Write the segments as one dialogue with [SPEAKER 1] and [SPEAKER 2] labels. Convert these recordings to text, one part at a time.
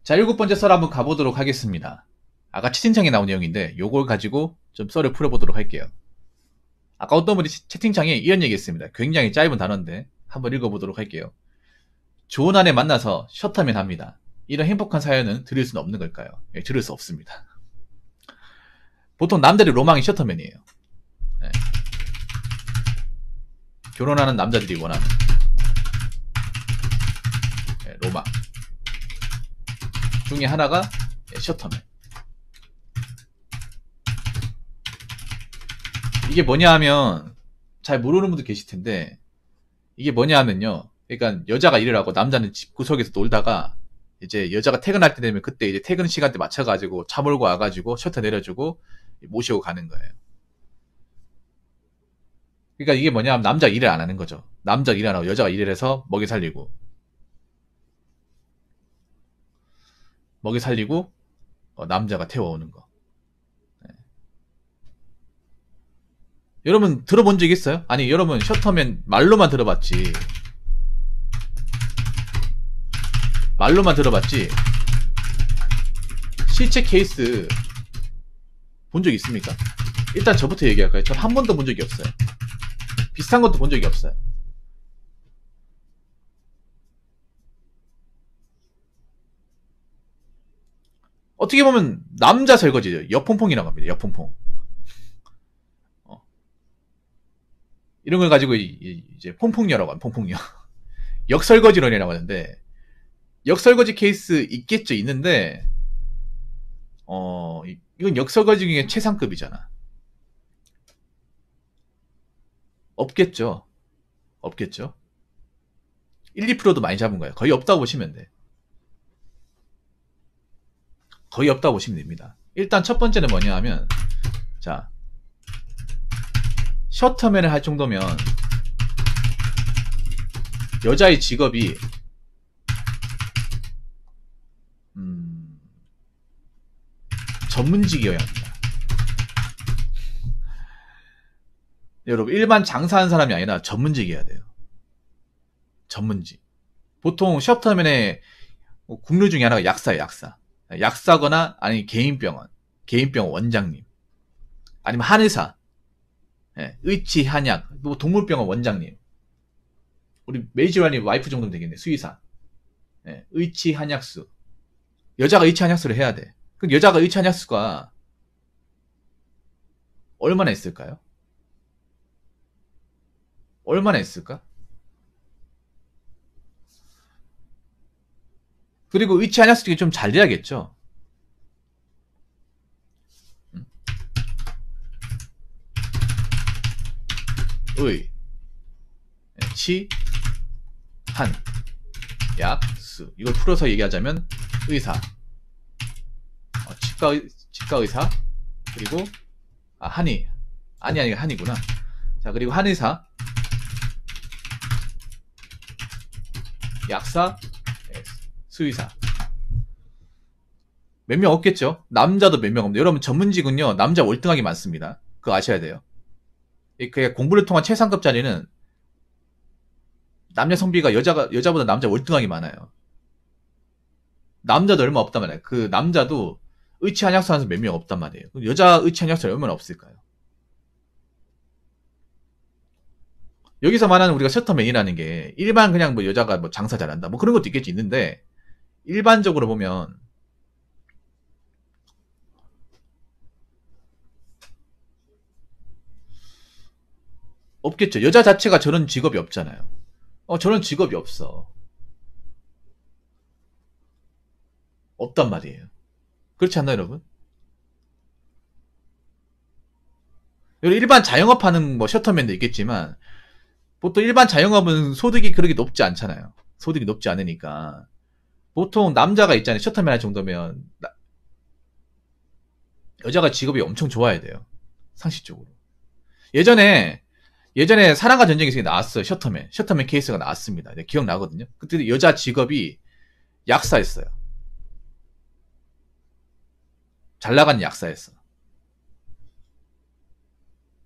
[SPEAKER 1] 자, 7번째 썰 한번 가보도록 하겠습니다. 아까 채팅창에 나온 내용인데 요걸 가지고 좀 썰을 풀어보도록 할게요. 아까 어떤 분이 채팅창에 이런 얘기 했습니다. 굉장히 짧은 단어인데 한번 읽어보도록 할게요. 좋은 아내 만나서 셔터맨 합니다. 이런 행복한 사연은 들을 수는 없는 걸까요? 예, 들을 수 없습니다. 보통 남자들이 로망이 셔터맨이에요. 예. 결혼하는 남자들이 원하는 로망 중에 하나가 셔터맨. 이게 뭐냐 하면 잘 모르는 분도 계실 텐데, 이게 뭐냐 하면요, 그러니까 여자가 일을 하고 남자는 집 구석에서 놀다가 이제 여자가 퇴근할 때 되면 그때 이제 퇴근 시간대 맞춰가지고 차 몰고 와가지고 셔터 내려주고 모시고 가는 거예요. 그러니까 이게 뭐냐 하면 남자 일을 안 하는 거죠. 남자 일 안 하고 여자가 일을 해서 먹이 살리고 남자가 태워오는 거. 네. 여러분 들어본 적 있어요? 아니, 여러분 셔터맨 말로만 들어봤지 실제 케이스 본 적 있습니까? 일단 저부터 얘기할까요? 전 한 번도 본 적이 없어요. 비슷한 것도 본 적이 없어요. 어떻게 보면 남자 설거지죠. 여퐁퐁이라고 합니다. 여퐁퐁. 이런 걸 가지고 이제 퐁퐁녀라고 합니다. 퐁퐁녀. 역설거지론이라고 하는데, 역설거지 케이스 있겠죠. 있는데 이건 역설거지 중에 최상급이잖아. 없겠죠. 1, 2%도 많이 잡은 거예요. 거의 없다고 보시면 돼. 거의 없다고 보시면 됩니다. 일단 첫 번째는 뭐냐 하면, 자, 셔터맨을 할 정도면 여자의 직업이 전문직이어야 합니다. 여러분, 일반 장사하는 사람이 아니라 전문직이어야 돼요. 전문직. 보통 셔터맨의 국류 중에 하나가 약사예요. 약사거나 아니 개인병원 원장님, 아니면 한의사, 의치 한약, 뭐 동물병원 원장님, 우리 메이지라님 와이프 정도면 되겠네. 수의사, 의치 한약수. 여자가 의치 한약수를 해야 돼. 그럼 여자가 의치 한약수가 얼마나 있을까요? 얼마나 있을까? 그리고 의치 한약수 중에 좀 잘 돼야겠죠. 의, 치, 한, 약, 수. 이걸 풀어서 얘기하자면 의사, 치과 의사, 그리고 한이구나. 자, 그리고 한의사, 약사, 수의사. 몇 명 없겠죠? 남자도 몇 명 없는데, 여러분 전문직은요 남자 월등하게 많습니다. 그거 아셔야 돼요. 그 공부를 통한 최상급 자리는 남녀 성비가 여자보다 남자 월등하게 많아요. 남자도 얼마 없단 말이에요. 그 남자도 의치 한약수 하는 몇 명 없단 말이에요. 여자 의치 한약수 얼마나 없을까요? 여기서 말하는 우리가 셔터맨이라는 게 일반 그냥 뭐 여자가 뭐 장사 잘한다 뭐 그런 것도 있겠지. 있는데 일반적으로 보면 없겠죠. 여자 자체가 저런 직업이 없잖아요. 저런 직업이 없어. 없단 말이에요. 그렇지 않나요, 여러분? 일반 자영업 하는 뭐 셔터맨도 있겠지만, 보통 일반 자영업은 소득이 그렇게 높지 않잖아요. 소득이 높지 않으니까. 보통 남자가 있잖아요. 셔터맨 할 정도면 여자가 직업이 엄청 좋아야 돼요. 상식적으로. 예전에 사랑과 전쟁에서 나왔어요. 셔터맨 케이스가 나왔습니다. 기억나거든요. 그때 여자 직업이 약사였어요. 잘 나가는 약사였어.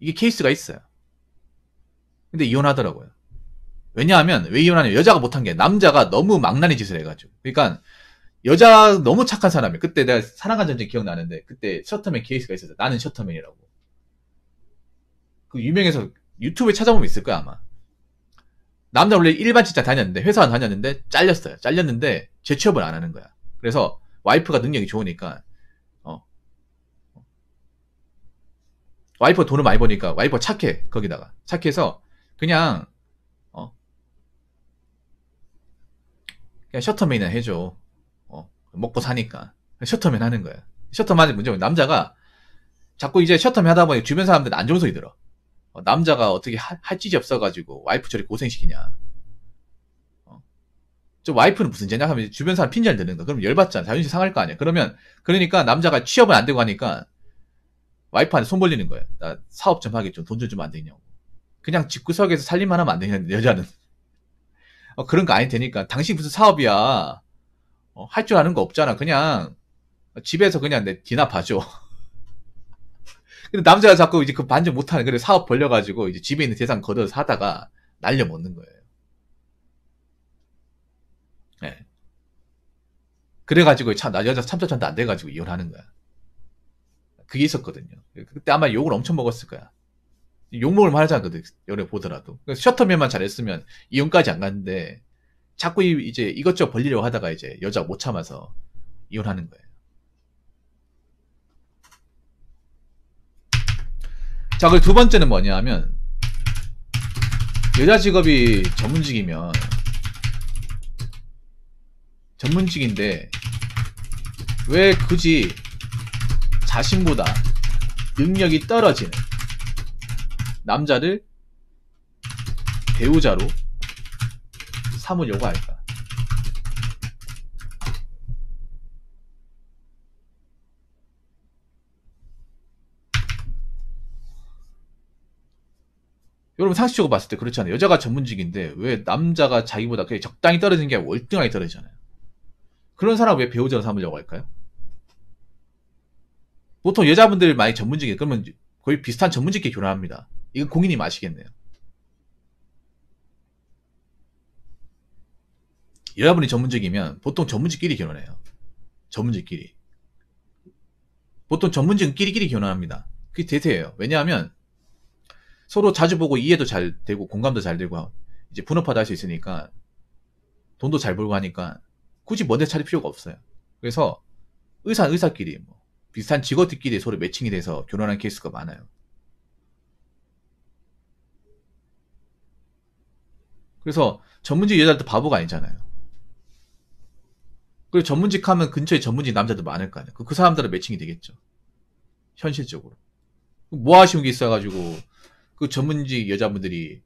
[SPEAKER 1] 이게 케이스가 있어요. 근데 이혼하더라고요. 왜냐하면 왜 이혼하냐면 여자가 못한 게 남자가 너무 망나니 짓을 해가지고. 그러니까 여자 너무 착한 사람이에요. 그때 내가 사랑과 전쟁 기억나는데 그때 셔터맨 케이스가 있었어. 나는 셔터맨이라고. 그 유명해서 유튜브에 찾아보면 있을 거야 아마. 남자 원래 일반 직장 다녔는데 회사 다녔는데 잘렸어요. 잘렸는데 재취업을 안 하는 거야. 그래서 와이프가 능력이 좋으니까 와이프가 돈을 많이 버니까 와이프가 착해. 거기다가 착해서 그냥 그냥 셔터맨이나 해줘. 먹고 사니까 셔터맨 하는 거야. 셔터맨의 문제는 남자가 자꾸 이제 셔터맨 하다 보니 주변 사람들은 안 좋은 소리 들어. 남자가 어떻게 할 짓이 없어가지고 와이프 저리 고생시키냐. 저 와이프는 무슨 죄냐 하면 주변 사람 핀잔 드는 거. 그럼 열받잖아. 자존심 상할 거 아니야. 그러니까 남자가 취업을 안 되고 하니까 와이프한테 손 벌리는 거예요. 나 사업 좀 하게 좀 돈 좀 주면 안 되냐고. 그냥 집구석에서 살림만 하면 안 되냐는데 여자는. 그런 거 아니 되니까 당신 무슨 사업이야. 할 줄 아는 거 없잖아. 그냥 집에서 그냥 내 디나 봐줘. 근데 남자가 자꾸 이제 그 반전 못하는 그래 사업 벌려가지고 이제 집에 있는 재산 걷어서 사다가 날려 먹는 거예요. 네. 그래가지고 나 여자 참자천도 안 돼가지고 이혼하는 거야. 그게 있었거든요. 그때 아마 욕을 엄청 먹었을 거야. 욕먹을 만하잖아, 연애 보더라도. 셔터맨만 잘했으면 이혼까지 안 갔는데 자꾸 이제 이것저것 벌리려고 하다가 이제 여자가 못 참아서 이혼하는 거예요. 자, 그리고 두 번째는 뭐냐 하면 여자 직업이 전문직이면 전문직인데 왜 굳이 자신보다 능력이 떨어지는 남자를 배우자로 삼으려고 할까? 여러분 상식적으로 봤을 때 그렇잖아요. 여자가 전문직인데 왜 남자가 자기보다 그냥 적당히 떨어지는 게 아니라 월등하게 떨어지잖아요. 그런 사람 왜 배우자로 삼으려고 할까요? 보통 여자분들 많이 전문직이에요. 그러면 거의 비슷한 전문직끼리 결혼합니다. 이건 공인님 아시겠네요. 여자분이 전문직이면 보통 전문직끼리 결혼해요. 전문직끼리. 보통 전문직은 끼리끼리 결혼합니다. 그게 대세예요. 왜냐하면 서로 자주 보고 이해도 잘 되고 공감도 잘 되고 이제 분업화도 할 수 있으니까 돈도 잘 벌고 하니까 굳이 먼데 차릴 필요가 없어요. 그래서 의사끼리 뭐 비슷한 직업들끼리 서로 매칭이 돼서 결혼하는 케이스가 많아요. 그래서 전문직 여자들도 바보가 아니잖아요. 그리고 전문직 하면 근처에 전문직 남자도 많을 거 아니에요. 그 사람들은 매칭이 되겠죠. 현실적으로. 뭐 아쉬운 게 있어가지고 그 전문직 여자분들이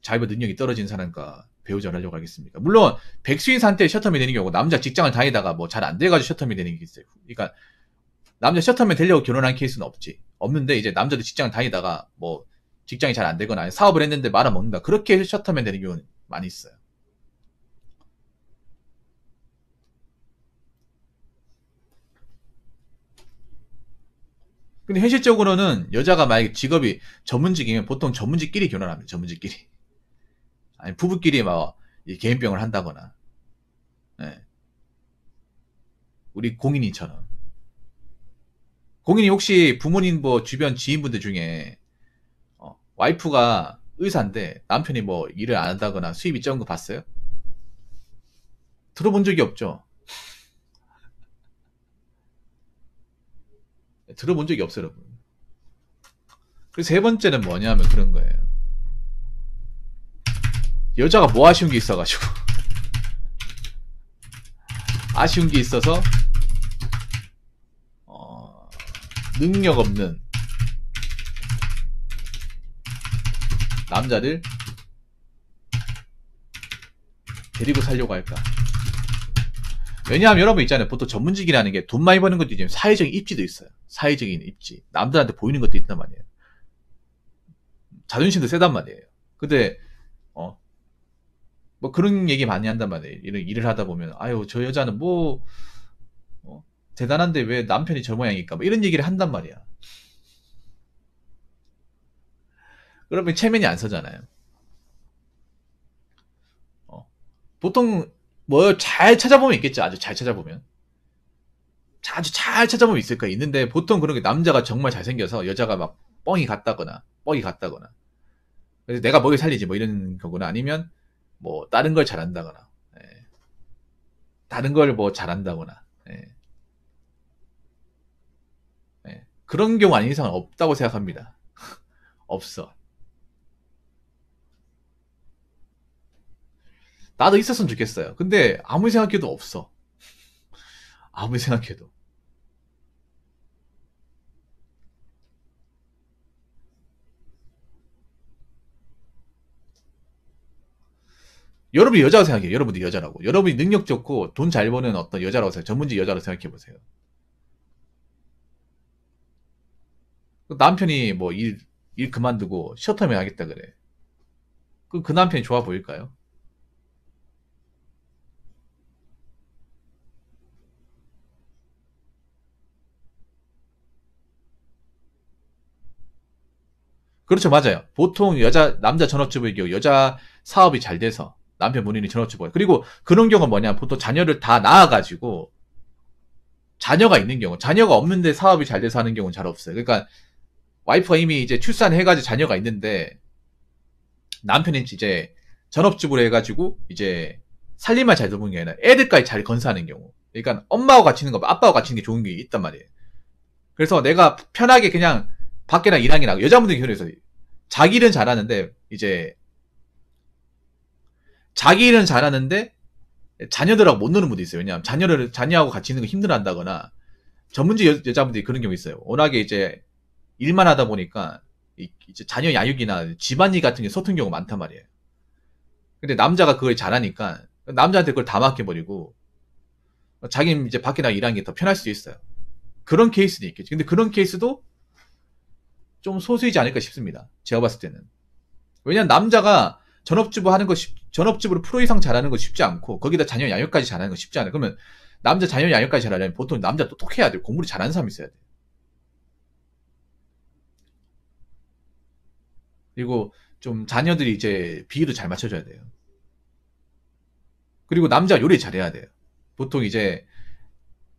[SPEAKER 1] 자기보다 능력이 떨어진 사람과 배우자를 하려고 하겠습니까? 물론 백수인 상태에 셔터맨 되는 경우고 남자 직장을 다니다가 뭐 잘 안 돼가지고 셔터맨 되는 게 있어요. 그러니까 남자 셔터맨 되려고 결혼한 케이스는 없는데 이제 남자도 직장을 다니다가 뭐 직장이 잘 안 되거나 사업을 했는데 말아먹는다. 그렇게 해서 셔터맨 되는 경우는 많이 있어요. 근데 현실적으로는 여자가 만약에 직업이 전문직이면 보통 전문직끼리 결혼합니다. 전문직끼리. 아니 부부끼리 막 개인병을 한다거나. 네. 우리 공인이처럼. 공인이 혹시 부모님 뭐 주변 지인분들 중에 와이프가 의사인데 남편이 뭐 일을 안 한다거나 수입이 적은 거 봤어요? 들어본 적이 없죠. 들어본 적이 없어요, 여러분. 그래서 세 번째는 뭐냐면 그런 거예요. 여자가 뭐 아쉬운 게 있어가지고 아쉬운 게 있어서 능력 없는 남자를 데리고 살려고 할까? 왜냐하면 여러분 있잖아요. 보통 전문직이라는 게 돈 많이 버는 것도 있지만 사회적인 입지도 있어요. 사회적인 입지. 남들한테 보이는 것도 있단 말이에요. 자존심도 세단 말이에요. 근데 뭐 그런 얘기 많이 한단 말이에요. 이런 일을 하다 보면 아유 저 여자는 뭐 대단한데 왜 남편이 저 모양일까? 뭐 이런 얘기를 한단 말이야. 그러면 체면이 안 서잖아요. 보통 뭐 잘 찾아보면 있겠죠. 아주 잘 찾아보면. 아주 잘 찾아보면 있을 거야. 있는데 보통 그런 게 남자가 정말 잘생겨서 여자가 막 뻥이 같다거나. 그래서 내가 먹여 살리지 뭐 이런 거거나 아니면 뭐 다른 걸 잘한다거나. 예. 다른 걸 뭐 잘한다거나. 예. 예. 그런 경우 아닌 이상은 없다고 생각합니다. 없어. 나도 있었으면 좋겠어요. 근데 아무리 생각해도 없어. 아무리 생각해도. 여러분이 여자라고 생각해요. 여러분이 여자라고. 여러분이 능력 좋고 돈 잘 버는 어떤 여자라고 생각해요. 전문직 여자라고 생각해 보세요. 남편이 뭐 일 그만두고 쇼타임 하겠다 그래. 그 남편이 좋아 보일까요? 그렇죠, 맞아요. 보통 남자 전업주부의 경우 여자 사업이 잘 돼서 남편 본인이 전업주부예요. 그리고 그런 경우는 뭐냐, 보통 자녀를 다 낳아가지고 자녀가 있는 경우, 자녀가 없는데 사업이 잘 돼서 하는 경우는 잘 없어요. 그러니까 와이프가 이미 이제 출산해가지고 자녀가 있는데 남편이 이제 전업주부로 해가지고 이제 살림만 잘 돌보는 게 아니라 애들까지 잘 건사하는 경우. 그러니까 엄마하고 같이 있는 거, 아빠하고 같이 있는 게 좋은 게 있단 말이에요. 그래서 내가 편하게 그냥 밖에나 일하기나 여자분들 결혼해서 자기 일은 잘하는데 이제 자기 일은 잘하는데 자녀들하고 못 노는 분도 있어요. 왜냐하면 자녀하고 같이 있는 거 힘들어한다거나 전문직 여자분들이 그런 경우 있어요. 워낙에 이제 일만 하다 보니까 이제 자녀 양육이나 집안일 같은 게 서툰 경우가 많단 말이에요. 근데 남자가 그걸 잘하니까 남자한테 그걸 다 맡겨버리고 자기는 이제 밖에 나가 일하는 게 더 편할 수도 있어요. 그런 케이스도 있겠죠. 근데 그런 케이스도 좀 소수이지 않을까 싶습니다. 제가 봤을 때는. 왜냐면 남자가 전업주부로 프로 이상 잘하는 거 쉽지 않고 거기다 자녀 양육까지 잘하는 거 쉽지 않아요. 그러면 남자 자녀 양육까지 잘하려면 보통 남자 똑똑해야 돼요. 공부를 잘하는 사람이 있어야 돼요. 그리고 좀 자녀들이 이제 비위도 잘 맞춰줘야 돼요. 그리고 남자 요리 잘해야 돼요. 보통 이제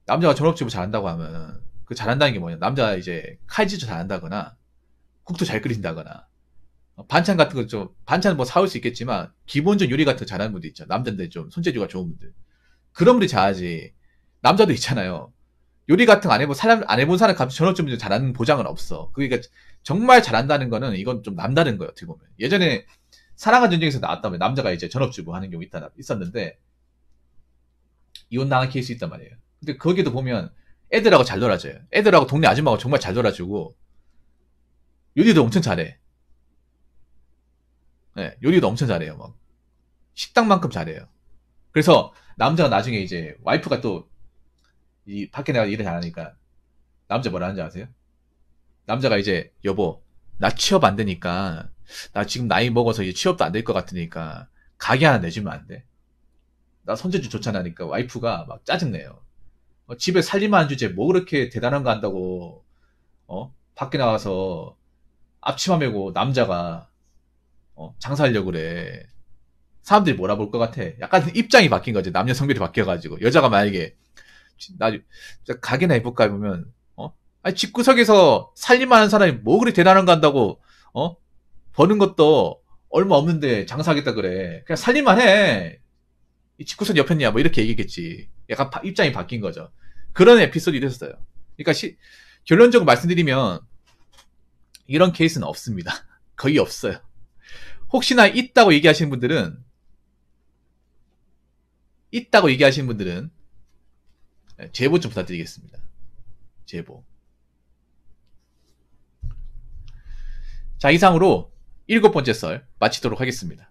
[SPEAKER 1] 남자가 전업주부 잘한다고 하면 그 잘한다는 게 뭐냐? 남자가 이제 칼질도 잘한다거나 국도 잘 끓인다거나 반찬 같은 거 좀 반찬 뭐 사올 수 있겠지만 기본적 요리 같은 거 잘하는 분들 있죠. 남자인데 좀 손재주가 좋은 분들. 그런 분들이 잘하지. 남자도 있잖아요. 요리 같은 거 안 해본 사람 감시 전업주부 잘하는 보장은 없어. 그러니까 정말 잘한다는 거는 이건 좀 남다른 거예요. 어떻게 보면 예전에 사랑과 전쟁에서 나왔다면 남자가 이제 전업주부 하는 경우 있었는데 이혼 당한 케이스 있단 말이에요. 근데 거기도 보면 애들하고 잘 놀아줘요. 애들하고 동네 아줌마하고 정말 잘 놀아주고 요리도 엄청 잘해. 네, 요리도 엄청 잘해요. 막 식당만큼 잘해요. 그래서 남자가 나중에 이제 와이프가 또 이 밖에 나가 일을 잘하니까 남자 뭐라 하는지 아세요? 남자가 이제 여보 나 취업 안 되니까 나 지금 나이 먹어서 이제 취업도 안 될 것 같으니까 가게 하나 내주면 안 돼? 나 손재주 좋잖아니까 와이프가 막 짜증내요. 집에 살림하는 주제 뭐 그렇게 대단한 거 한다고 밖에 나와서 앞치마 메고 남자가 장사하려고 그래. 사람들이 뭐라 볼 것 같아. 약간 입장이 바뀐 거지. 남녀 성별이 바뀌어가지고 여자가 만약에 나 가게나 해볼까 보면 아니 집구석에서 살림하는 사람이 뭐 그리 대단한 거 한다고 버는 것도 얼마 없는데 장사하겠다 그래. 그냥 살림만 해. 이 집구석 옆였냐 뭐 이렇게 얘기겠지. 약간 입장이 바뀐 거죠. 그런 에피소드가 있었어요. 그러니까 결론적으로 말씀드리면 이런 케이스는 없습니다. 거의 없어요. 혹시나 있다고 얘기하시는 분들은 제보 좀 부탁드리겠습니다. 제보. 자, 이상으로 7번째 썰 마치도록 하겠습니다.